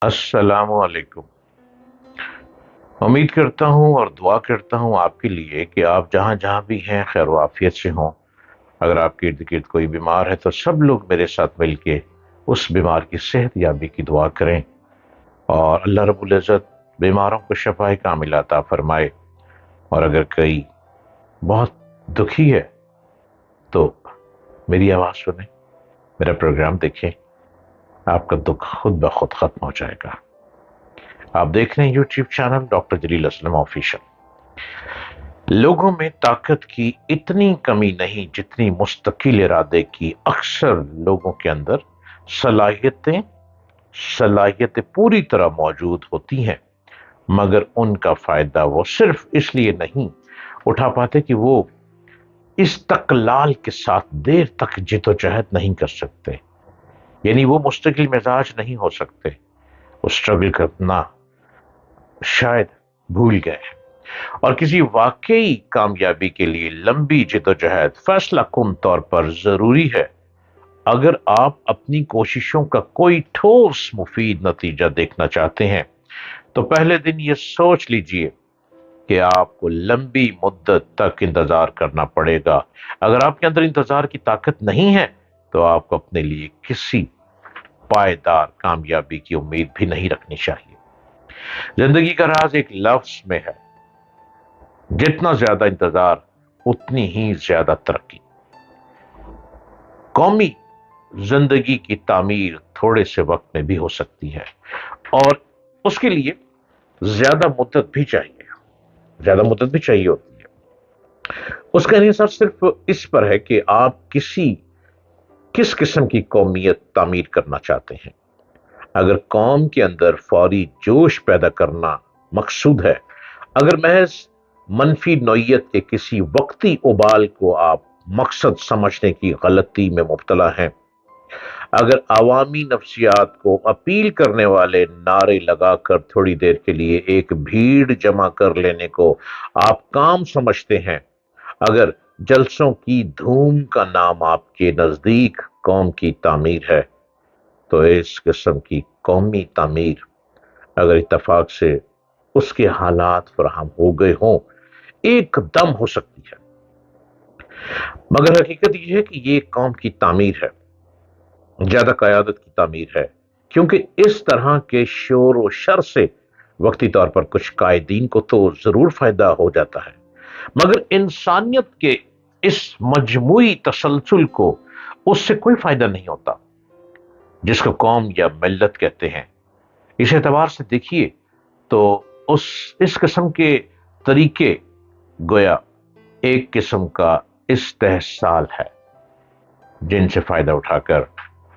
السلام علیکم۔ امید کرتا ہوں اور دعا کرتا ہوں آپ کے لیے کہ آپ جہاں جہاں بھی ہیں خیر و عافیت سے ہوں۔ اگر آپ کے ارد گرد کوئی بیمار ہے تو سب لوگ میرے ساتھ مل کے اس بیمار کی صحت یابی کی دعا کریں اور اللہ رب العزت بیماروں کو شفائے کاملہ عطا فرمائے۔ اور اگر کوئی بہت دکھی ہے تو میری آواز سنیں، میرا پروگرام دیکھیں، آپ کا دکھ خود بخود ختم ہو جائے گا۔ آپ دیکھ رہے ہیں یوٹیوب چینل ڈاکٹر جلیل اسلم آفیشل۔ لوگوں میں طاقت کی اتنی کمی نہیں جتنی مستقل ارادے کی اکثر لوگوں کے اندر صلاحیتیں صلاحیتیں پوری طرح موجود ہوتی ہیں، مگر ان کا فائدہ وہ صرف اس لیے نہیں اٹھا پاتے کہ وہ استقلال کے ساتھ دیر تک جدوجہد نہیں کر سکتے، یعنی وہ مستقل مزاج نہیں ہو سکتے، وہ اسٹرگل کرنا شاید بھول گئے۔ اور کسی واقعی کامیابی کے لیے لمبی جدوجہد فیصلہ کن طور پر ضروری ہے۔ اگر آپ اپنی کوششوں کا کوئی ٹھوس مفید نتیجہ دیکھنا چاہتے ہیں تو پہلے دن یہ سوچ لیجئے کہ آپ کو لمبی مدت تک انتظار کرنا پڑے گا۔ اگر آپ کے اندر انتظار کی طاقت نہیں ہے تو آپ کو اپنے لیے کسی پائیدار کامیابی کی امید بھی نہیں رکھنی چاہیے۔ زندگی کا راز ایک لفظ میں ہے، جتنا زیادہ انتظار اتنی ہی زیادہ ترقی۔ قومی زندگی کی تعمیر تھوڑے سے وقت میں بھی ہو سکتی ہے، اور اس کے لیے زیادہ مدت بھی چاہیے، زیادہ مدت بھی چاہیے ہوتی ہے۔ اس کا انحصار صرف اس پر ہے کہ آپ کس قسم کی قومیت تعمیر کرنا چاہتے ہیں۔ اگر قوم کے اندر فوری جوش پیدا کرنا مقصود ہے، اگر محض منفی نوعیت کے کسی وقتی ابال کو آپ مقصد سمجھنے کی غلطی میں مبتلا ہیں، اگر عوامی نفسیات کو اپیل کرنے والے نعرے لگا کر تھوڑی دیر کے لیے ایک بھیڑ جمع کر لینے کو آپ کام سمجھتے ہیں، اگر جلسوں کی دھوم کا نام آپ کے نزدیک قوم کی تعمیر ہے، تو اس قسم کی قومی تعمیر اگر اتفاق سے اس کے حالات فراہم ہو گئے ہوں ایک دم ہو سکتی ہے، مگر حقیقت یہ ہے کہ یہ قوم کی تعمیر ہے، زیادہ قیادت کی تعمیر ہے، کیونکہ اس طرح کے شور و شر سے وقتی طور پر کچھ قائدین کو تو ضرور فائدہ ہو جاتا ہے، مگر انسانیت کے اس مجموعی تسلسل کو اس سے کوئی فائدہ نہیں ہوتا جس کو قوم یا ملت کہتے ہیں۔ اس اعتبار سے دیکھیے تو اس قسم کے طریقے گویا ایک قسم کا استحصال ہے، جن سے فائدہ اٹھا کر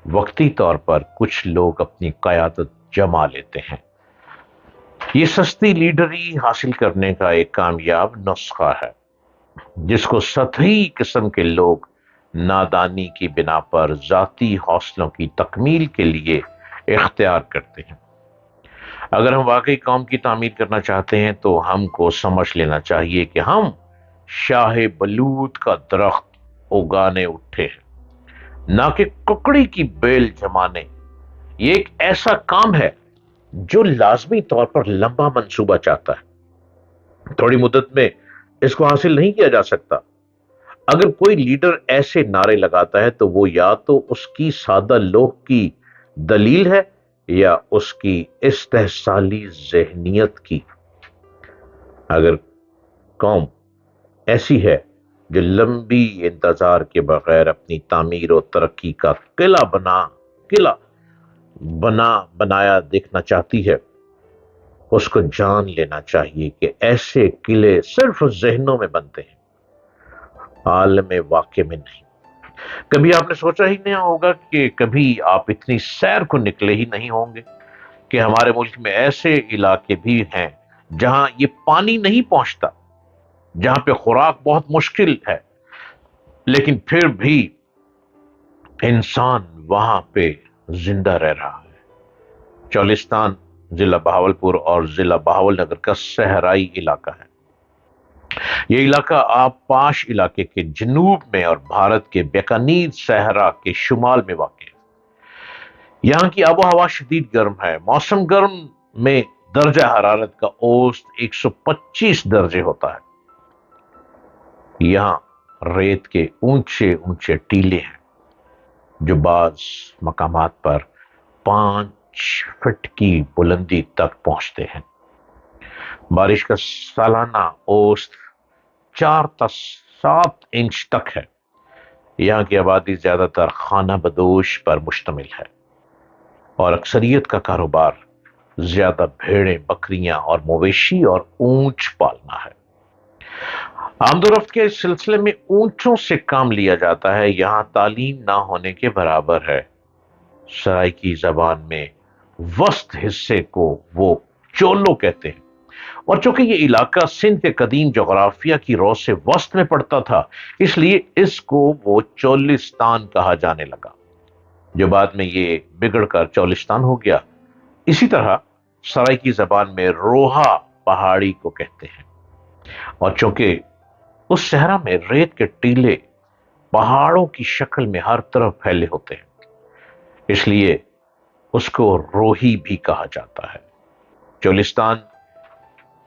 وقتی طور پر کچھ لوگ اپنی قیادت جما لیتے ہیں۔ یہ سستی لیڈری حاصل کرنے کا ایک کامیاب نسخہ ہے جس کو سطحی قسم کے لوگ نادانی کی بنا پر ذاتی حوصلوں کی تکمیل کے لیے اختیار کرتے ہیں۔ اگر ہم واقعی قوم کی تعمیر کرنا چاہتے ہیں تو ہم کو سمجھ لینا چاہیے کہ ہم شاہ بلوط کا درخت اگانے اٹھے ہیں، نہ کہ ککڑی کی بیل جمانے۔ یہ ایک ایسا کام ہے جو لازمی طور پر لمبا منصوبہ چاہتا ہے، تھوڑی مدت میں اس کو حاصل نہیں کیا جا سکتا۔ اگر کوئی لیڈر ایسے نعرے لگاتا ہے تو وہ یا تو اس کی سادہ لوہ کی دلیل ہے یا اس کی استحصالی ذہنیت کی۔ اگر قوم ایسی ہے جو لمبی انتظار کے بغیر اپنی تعمیر و ترقی کا قلعہ بنایا دیکھنا چاہتی ہے، اس کو جان لینا چاہیے کہ ایسے قلعے صرف ذہنوں میں بنتے ہیں، عالم واقع میں نہیں۔ کبھی آپ نے سوچا ہی نہیں ہوگا کہ کبھی آپ اتنی سیر کو نکلے ہی نہیں ہوں گے کہ ہمارے ملک میں ایسے علاقے بھی ہیں جہاں یہ پانی نہیں پہنچتا، جہاں پہ خوراک بہت مشکل ہے، لیکن پھر بھی انسان وہاں پہ زندہ رہ رہا ہے۔ چولستان ضلع بہاولپور اور ضلع بہاول نگر کا صحرائی علاقہ ہے۔ یہ علاقہ آبپاش علاقے کے جنوب میں اور بھارت کے بیکانیر صحرا کے شمال میں واقع ہے۔ یہاں کی آب و ہوا شدید گرم ہے۔ موسم گرم میں درجہ حرارت کا اوسط 125 درجے ہوتا ہے۔ یہاں ریت کے اونچے اونچے ٹیلے ہیں جو بعض مقامات پر 5 فٹ کی بلندی تک پہنچتے ہیں۔ بارش کا سالانہ اوسط 4 تا 7 انچ تک ہے۔ یہاں کی آبادی زیادہ تر خانہ بدوش پر مشتمل ہے اور اکثریت کا کاروبار زیادہ بھیڑیں، بکریاں اور مویشی اور اونٹ پالنا ہے۔ آمد و رفت کے سلسلے میں اونٹوں سے کام لیا جاتا ہے۔ یہاں تعلیم نہ ہونے کے برابر ہے۔ سرائیکی زبان میں وسط حصے کو وہ چولو کہتے ہیں، اور چونکہ یہ علاقہ سندھ کے قدیم جغرافیہ کی رو سے وسط میں پڑتا تھا، اس لیے اس کو وہ چولستان کہا جانے لگا، جو بعد میں یہ بگڑ کر چولستان ہو گیا۔ اسی طرح سرائیکی زبان میں روہا پہاڑی کو کہتے ہیں، اور چونکہ اس صحرا میں ریت کے ٹیلے پہاڑوں کی شکل میں ہر طرف پھیلے ہوتے ہیں، اس لیے اس کو روہی بھی کہا جاتا ہے۔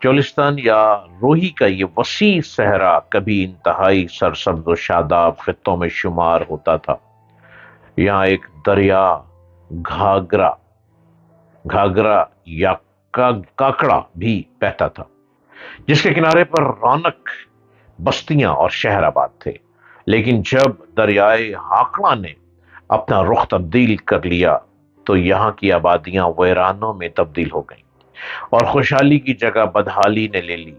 چولستان یا روہی کا یہ وسیع صحرا کبھی انتہائی سرسبز و شاداب خطوں میں شمار ہوتا تھا۔ یہاں ایک دریا گھاگرا یا کاکڑا بھی بہتا تھا، جس کے کنارے پر رونق بستیاں اور شہر آباد تھے۔ لیکن جب دریائے ہاکڑا نے اپنا رخ تبدیل کر لیا تو یہاں کی آبادیاں ویرانوں میں تبدیل ہو گئیں اور خوشحالی کی جگہ بدحالی نے لے لی۔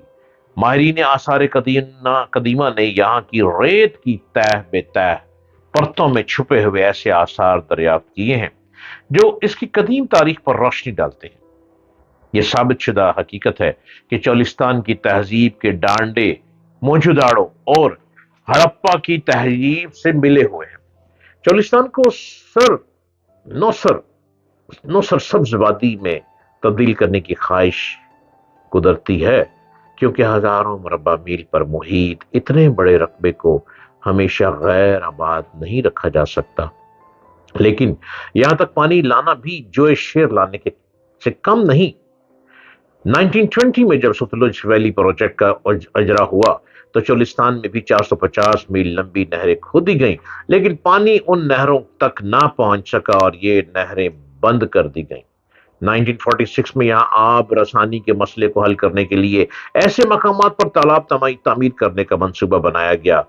ماہرین آثار قدیمہ نے یہاں کی ریت کی تہ بے تہ پرتوں میں چھپے ہوئے ایسے آثار دریافت کیے ہیں جو اس کی قدیم تاریخ پر روشنی ڈالتے ہیں۔ یہ ثابت شدہ حقیقت ہے کہ چولستان کی تہذیب کے ڈانڈے موجوداڑو اور ہڑپا کی تہذیب سے ملے ہوئے ہیں۔ چولستان کو نوسر سبز وادی میں تبدیل کرنے کی خواہش قدرتی ہے، کیونکہ ہزاروں مربع میل پر محیط اتنے بڑے رقبے کو ہمیشہ غیر آباد نہیں رکھا جا سکتا۔ لیکن یہاں تک پانی لانا بھی جوئے شیر لانے سے کم نہیں۔ 1920 میں جب ستلج ویلی پروجیکٹ کا اجرا ہوا تو چولستان میں بھی 450 میل لمبی نہریں کھودی گئیں، لیکن پانی ان نہروں تک نہ پہنچ سکا اور یہ نہریں بند کر دی گئیں۔ 1946 میں یہاں آب رسانی کے مسئلے کو حل کرنے کے لیے ایسے مقامات پر تالاب تعمیر کرنے کا منصوبہ بنایا گیا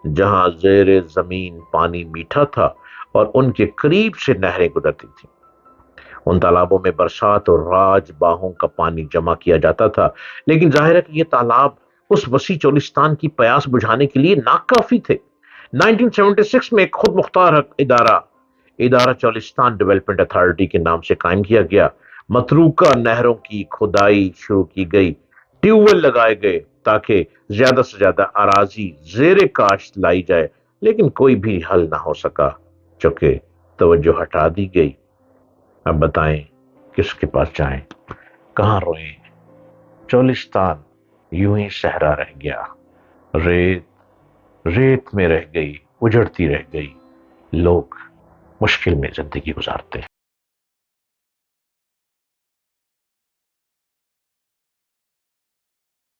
جہاں زیر زمین پانی میٹھا تھا اور ان کے قریب سے نہریں گزرتی تھیں۔ ان تالابوں میں برسات اور راج باہوں کا پانی جمع کیا جاتا تھا، لیکن ظاہر ہے کہ یہ تالاب اس وسیع چولستان کی پیاس بجھانے کے لیے ناکافی تھے۔ 1976 میں ایک خود مختار ادارہ چولستان ڈیولپمنٹ اتھارٹی کے نام سے قائم کیا گیا۔ متروکہ نہروں کی کھدائی شروع کی گئی، ٹیوب ویل لگائے گئے تاکہ زیادہ سے زیادہ اراضی زیر کاشت لائی جائے، لیکن کوئی بھی حل نہ ہو سکا چونکہ توجہ ہٹا دی گئی۔ اب بتائیں کس کے پاس جائیں، کہاں روئیں؟ چولستان یوں ہی صحرا رہ گیا، ریت میں رہ گئی، اجڑتی رہ گئی، لوگ مشکل میں زندگی گزارتے ہیں۔